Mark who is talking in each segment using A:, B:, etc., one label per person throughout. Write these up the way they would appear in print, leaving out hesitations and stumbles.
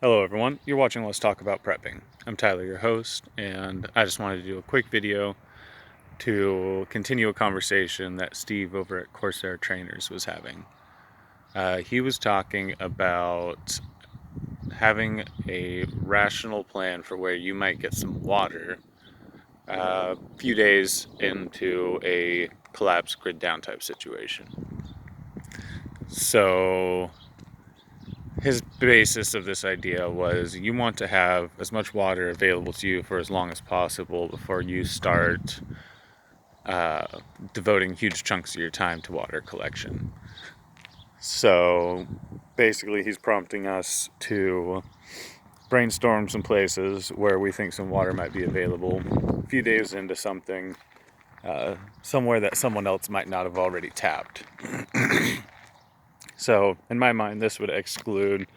A: Hello everyone, you're watching Let's Talk About Prepping. I'm Tyler, your host, and I just wanted to do a quick video to continue a conversation that Steve over at Corsair Trainers was having. He was talking about having a rational plan for where you might get some water a few days into a collapsed grid down type situation. So his basis of this idea was you want to have as much water available to you for as long as possible before you start uh, devoting huge chunks of your time to water collection. So basically, he's prompting us to brainstorm some places where we think some water might be available a few days into something, somewhere that someone else might not have already tapped. So, in my mind, this would exclude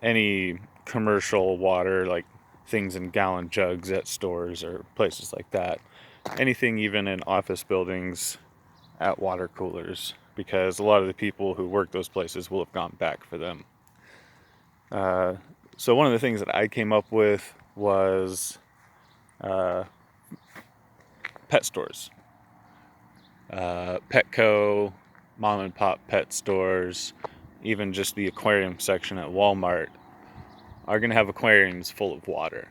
A: any commercial water, like things in gallon jugs at stores or places like that. Anything even in office buildings at water coolers, because a lot of the people who work those places will have gone back for them. So one of the things that I came up with was pet stores. Petco, mom and pop pet stores, even just the aquarium section at Walmart are going to have aquariums full of water.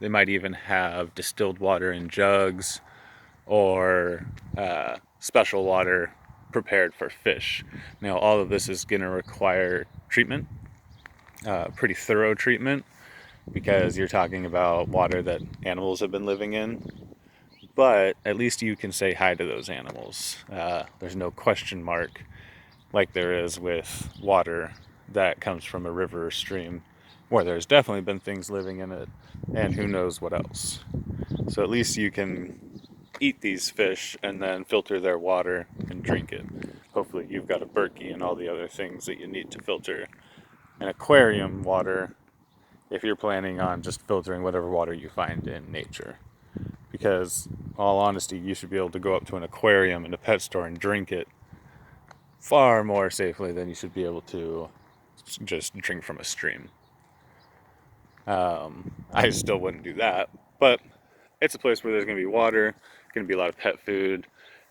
A: They might even have distilled water in jugs or special water prepared for fish. Now, all of this is going to require treatment, pretty thorough treatment, because you're talking about water that animals have been living in. But at least you can say hi to those animals. There's no question mark like there is with water that comes from a river or stream, where there's definitely been things living in it, and who knows what else. So at least you can eat these fish and then filter their water and drink it. Hopefully you've got a Berkey and all the other things that you need to filter an aquarium water if you're planning on just filtering whatever water you find in nature. Because, in all honesty, you should be able to go up to an aquarium in a pet store and drink it far more safely than you should be able to just drink from a stream. I still wouldn't do that, but it's a place where there's going to be water, going to be a lot of pet food,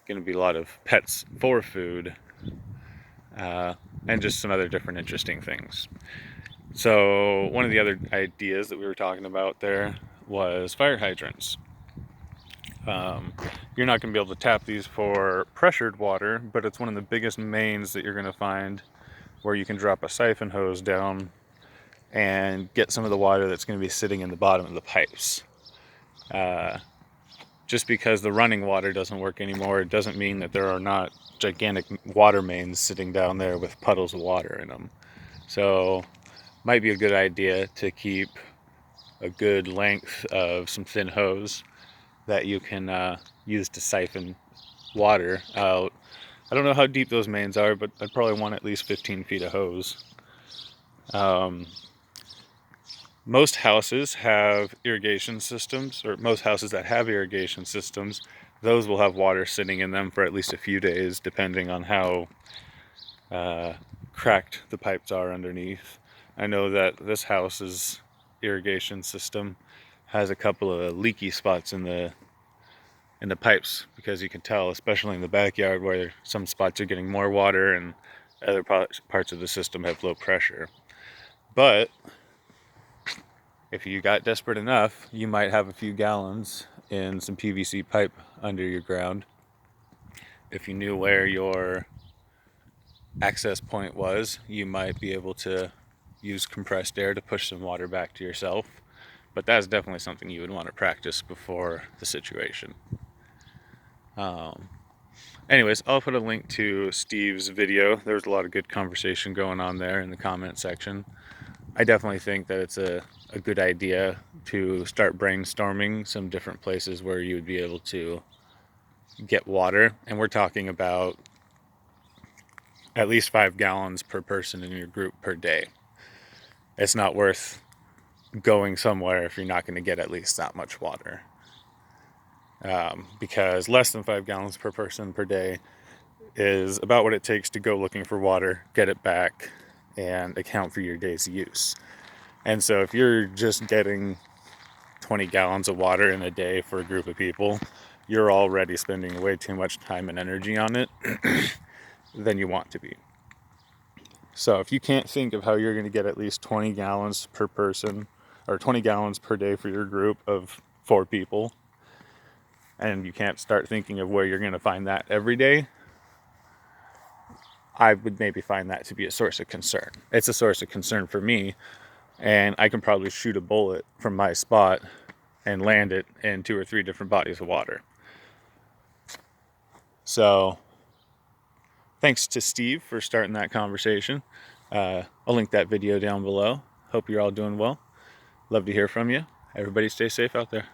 A: going to be a lot of pets for food, and just some other different interesting things. So one of the other ideas that we were talking about there was fire hydrants. You're not going to be able to tap these for pressured water, but it's one of the biggest mains that you're going to find where you can drop a siphon hose down and get some of the water that's going to be sitting in the bottom of the pipes. Just because the running water doesn't work anymore, it doesn't mean that there are not gigantic water mains sitting down there with puddles of water in them. So, might be a good idea to keep a good length of some thin hose that you can use to siphon water out. I don't know how deep those mains are, but I'd probably want at least 15 feet of hose. Most houses have irrigation systems, or most houses that have irrigation systems, those will have water sitting in them for at least a few days, depending on how cracked the pipes are underneath. I know that this house's irrigation system has a couple of leaky spots in the pipes, because you can tell, especially in the backyard, where some spots are getting more water and other parts of the system have low pressure. But if you got desperate enough, you might have a few gallons in some PVC pipe under your ground. If you knew where your access point was, you might be able to use compressed air to push some water back to yourself. But that's definitely something you would want to practice before the situation. Anyways, I'll put a link to Steve's video. There was a lot of good conversation going on there in the comment section. I definitely think that it's a good idea to start brainstorming some different places where you would be able to get water. And we're talking about at least 5 gallons per person in your group per day. It's not worth going somewhere if you're not going to get at least that much water. Because less than 5 gallons per person per day is about what it takes to go looking for water, get it back, and account for your day's use. And so if you're just getting 20 gallons of water in a day for a group of people, you're already spending way too much time and energy on it than you want to be. So if you can't think of how you're going to get at least 20 gallons per person, or 20 gallons per day for your group of 4 people, and you can't start thinking of where you're going to find that every day, I would maybe find that to be a source of concern. It's a source of concern for me, and I can probably shoot a bullet from my spot and land it in 2 or 3 different bodies of water. So thanks to Steve for starting that conversation. I'll link that video down below. Hope you're all doing well. Love to hear from you. Everybody stay safe out there.